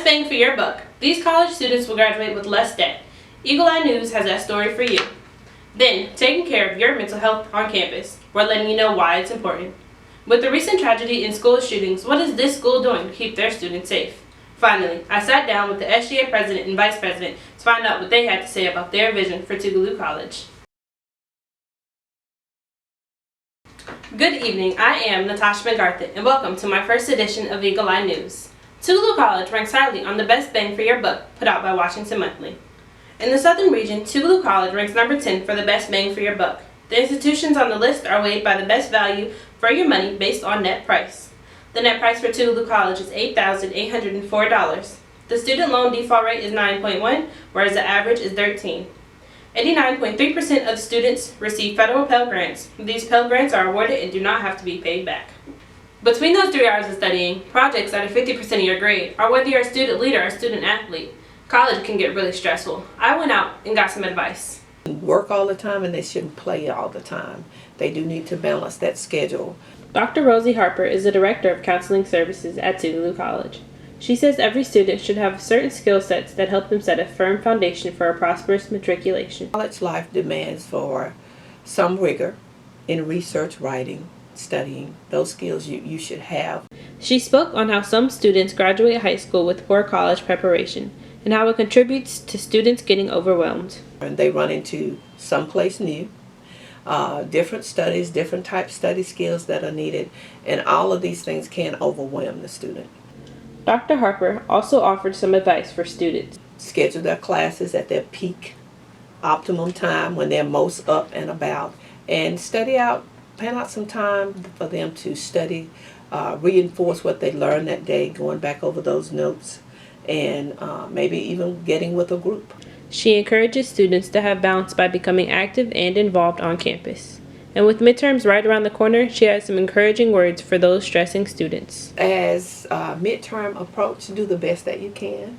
bang for your buck. These college students will graduate with less debt. Eagle Eye News has that story for you. Then, taking care of your mental health on campus. We're letting you know why it's important. With the recent tragedy in school shootings, what is this school doing to keep their students safe? Finally, I sat down with the SGA president and vice president to find out what they had to say about their vision for Tougaloo College. Good evening, I am Natosha Pengarthit, and welcome to my first edition of Eagle Eye News. Tougaloo College ranks highly on the best bang for your buck put out by Washington Monthly. In the southern region, Tougaloo College ranks number 10 for the best bang for your buck. The institutions on the list are weighed by the best value for your money based on net price. The net price for Tougaloo College is $8,804. The student loan default rate is 9.1, whereas the average is 13. 89.3% of students receive federal Pell Grants. These Pell Grants are awarded and do not have to be paid back. Between those 3 hours of studying, projects that are 50% of your grade, or whether you're a student leader or a student athlete, college can get really stressful. I went out and got some advice. Work all the time and they shouldn't play all the time. They do need to balance that schedule. Dr. Rosie Harper is the Director of Counseling Services at Tougaloo College. She says every student should have certain skill sets that help them set a firm foundation for a prosperous matriculation. College life demands for some rigor in research, writing, studying. Those skills you should have. She spoke on how some students graduate high school with poor college preparation and how it contributes to students getting overwhelmed. And they run into someplace new, different studies, different type study skills that are needed, and all of these things can overwhelm the student. Dr. Harper also offered some advice for students. Schedule their classes at their peak, optimum time when they're most up and about, and plan out some time for them to study, reinforce what they learned that day, going back over those notes, and maybe even getting with a group. She encourages students to have balance by becoming active and involved on campus. And with midterms right around the corner, she has some encouraging words for those stressing students. As a midterm approach, do the best that you can.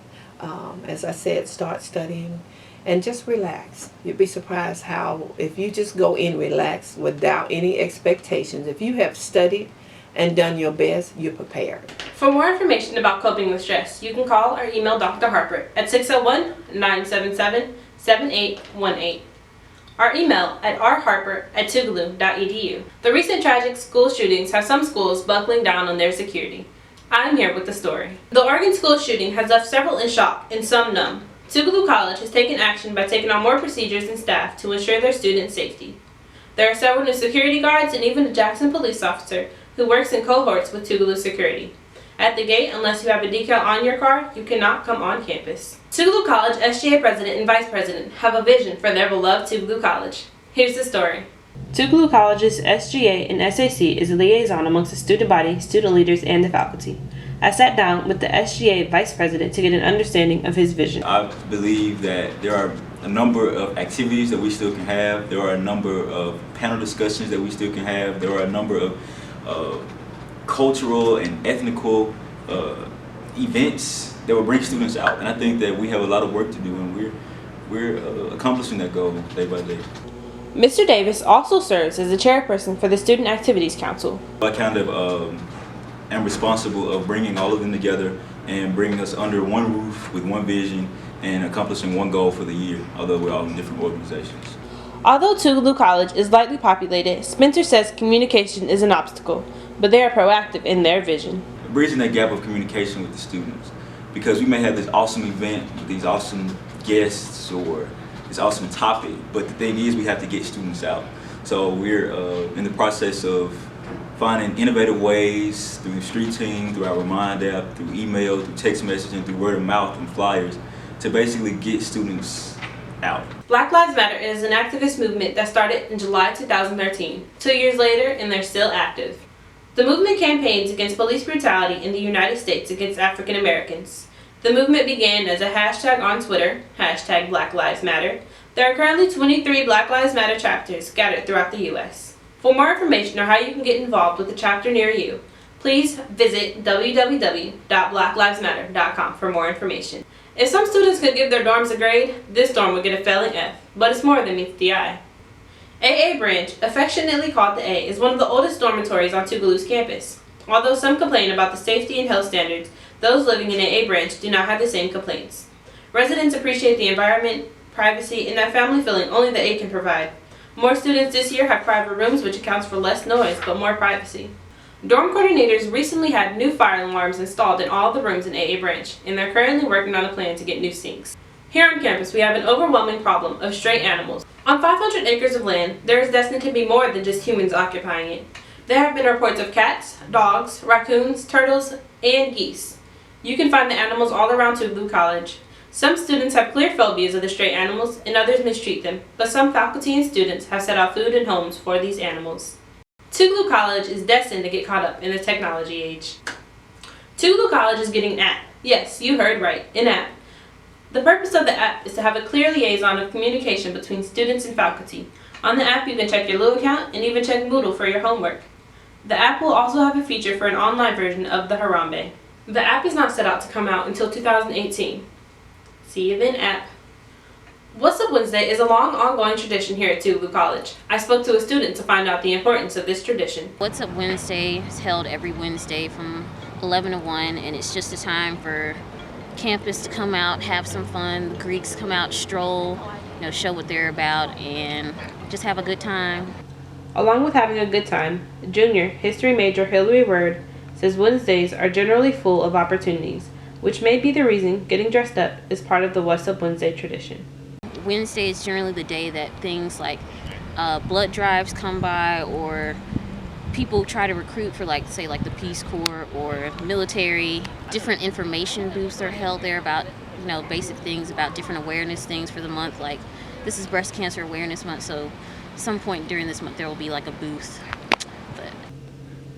As I said, start studying and just relax. You'd be surprised how if you just go in relaxed without any expectations, if you have studied and done your best, you're prepared. For more information about coping with stress, you can call or email Dr. Harper at 601-977-7818. Our email at rharper@tougaloo.edu. The recent tragic school shootings have some schools buckling down on their security. I'm here with the story. The Oregon school shooting has left several in shock and some numb. Tougaloo College has taken action by taking on more procedures and staff to ensure their students' safety. There are several new security guards and even a Jackson police officer who works in cohorts with Tougaloo security. At the gate, unless you have a decal on your car, you cannot come on campus. Tougaloo College SGA President and Vice President have a vision for their beloved Tougaloo College. Here's the story. Tougaloo College's SGA and SAC is a liaison amongst the student body, student leaders, and the faculty. I sat down with the SGA Vice President to get an understanding of his vision. I believe that there are a number of activities that we still can have. There are a number of panel discussions that we still can have. There are a number of cultural and ethnical events that will bring students out, and I think that we have a lot of work to do, and we're accomplishing that goal day by day. Mr. Davis also serves as the chairperson for the Student Activities Council. I kind of am responsible of bringing all of them together and bringing us under one roof with one vision and accomplishing one goal for the year, although we're all in different organizations. Although Tougaloo College is lightly populated, Spencer says communication is an obstacle, but they are proactive in their vision. Bridging that gap of communication with the students, because we may have this awesome event with these awesome guests or this awesome topic, but the thing is we have to get students out. So we're in the process of finding innovative ways through Street Team, through our Remind app, through email, through text messaging, through word of mouth and flyers to basically get students out. Black Lives Matter is an activist movement that started in July 2013. 2 years later, and they're still active. The movement campaigns against police brutality in the United States against African Americans. The movement began as a hashtag on Twitter, hashtag Black Lives Matter. There are currently 23 Black Lives Matter chapters scattered throughout the U.S. For more information on how you can get involved with a chapter near you, please visit www.blacklivesmatter.com for more information. If some students could give their dorms a grade, this dorm would get a failing F, but it's more than meets the eye. AA Branch, affectionately called the A, is one of the oldest dormitories on Tougaloo's campus. Although some complain about the safety and health standards, those living in AA branch do not have the same complaints. Residents appreciate the environment, privacy, and that family feeling only the A can provide. More students this year have private rooms, which accounts for less noise but more privacy. Dorm coordinators recently had new fire alarms installed in all the rooms in AA branch, and they're currently working on a plan to get new sinks. Here on campus, we have an overwhelming problem of stray animals. On 500 acres of land, there is destined to be more than just humans occupying it. There have been reports of cats, dogs, raccoons, turtles, and geese. You can find the animals all around Tougaloo College. Some students have clear phobias of the stray animals, and others mistreat them, but some faculty and students have set out food and homes for these animals. Tougaloo College is destined to get caught up in the technology age. Tougaloo College is getting an app. Yes, you heard right, an app. The purpose of the app is to have a clear liaison of communication between students and faculty. On the app, you can check your Loo account and even check Moodle for your homework. The app will also have a feature for an online version of the Harambe. The app is not set out to come out until 2018. See you then, app. What's Up Wednesday is a long, ongoing tradition here at Tougaloo College. I spoke to a student to find out the importance of this tradition. What's Up Wednesday is held every Wednesday from 11 to 1, and it's just a time for campus to come out, have some fun. The Greeks come out, stroll, show what they're about, and just have a good time. Along with having a good time, junior history major Hillary Word says Wednesdays are generally full of opportunities, which may be the reason getting dressed up is part of the What's Up Wednesday tradition. Wednesday is generally the day that things like blood drives come by, or people try to recruit for say the Peace Corps or military. Different information booths are held there about basic things, about different awareness things for the month. Like this is Breast Cancer Awareness Month, so some point during this month there will be a booth.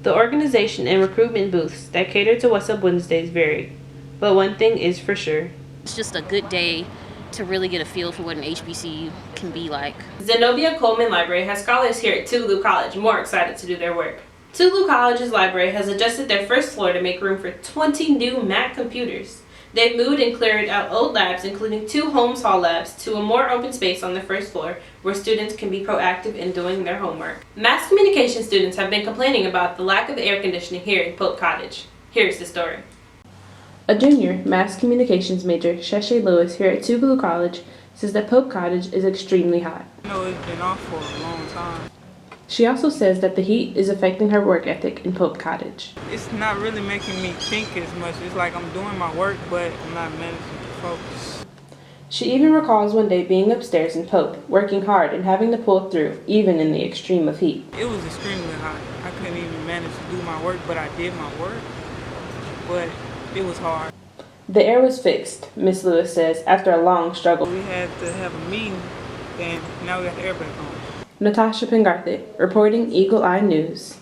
The organization and recruitment booths that cater to What's Up Wednesdays vary, but one thing is for sure. It's just a good day to really get a feel for what an HBCU can be like. Zenobia Coleman Library has scholars here at Tougaloo College more excited to do their work. Tougaloo College's library has adjusted their first floor to make room for 20 new Mac computers. They've moved and cleared out old labs, including 2 Holmes Hall labs, to a more open space on the first floor where students can be proactive in doing their homework. Mass communication students have been complaining about the lack of air conditioning here in Pope Cottage. Here's the story. A junior mass communications major, Sheshay Lewis, here at Tougaloo College, says that Pope Cottage is extremely hot. It's been off for a long time. She also says that the heat is affecting her work ethic in Pope Cottage. It's not really making me think as much. It's like I'm doing my work, but I'm not managing to focus. She even recalls one day being upstairs in Pope, working hard and having to pull through, even in the extreme of heat. It was extremely hot. I couldn't even manage to do my work, but I did my work. But it was hard. The air was fixed, Miss Lewis says, after a long struggle. We had to have a meeting, and now we got the air back on. Natosha Pengarthit, reporting Eagle Eye News.